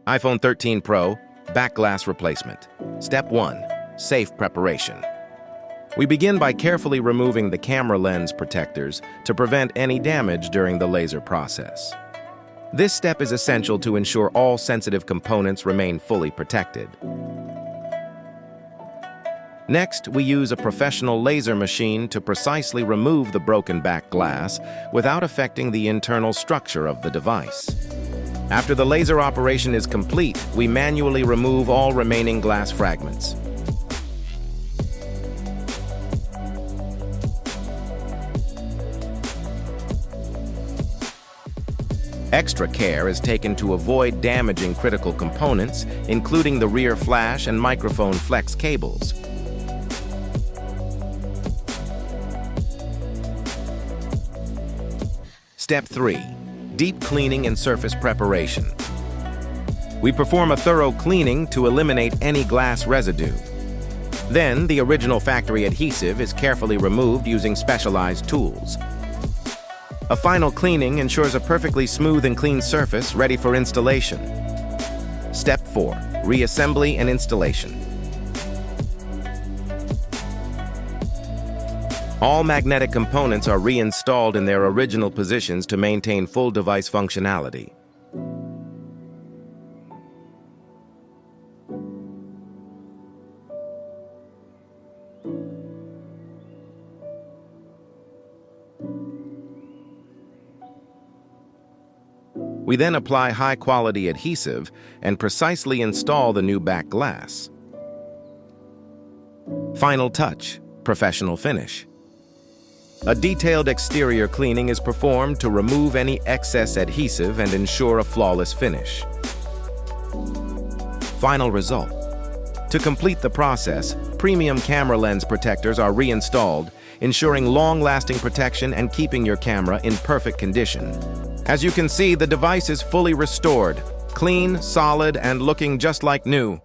iPhone 13 Pro, back glass replacement. Step 1. Safe preparation. We begin by carefully removing the camera lens protectors to prevent any damage during the laser process. This step is essential to ensure all sensitive components remain fully protected. Next, we use a professional laser machine to precisely remove the broken back glass without affecting the internal structure of the device. After the laser operation is complete, we manually remove all remaining glass fragments. Extra care is taken to avoid damaging critical components, including the rear flash and microphone flex cables. Step 3. Deep cleaning and surface preparation. We perform a thorough cleaning to eliminate any glass residue. Then, the original factory adhesive is carefully removed using specialized tools. A final cleaning ensures a perfectly smooth and clean surface ready for installation. Step 4. Reassembly and installation. All magnetic components are reinstalled in their original positions to maintain full device functionality. We then apply high-quality adhesive and precisely install the new back glass. Final touch, professional finish. A detailed exterior cleaning is performed to remove any excess adhesive and ensure a flawless finish. Final result. To complete the process, premium camera lens protectors are reinstalled, ensuring long-lasting protection and keeping your camera in perfect condition. As you can see, the device is fully restored, clean, solid, and looking just like new.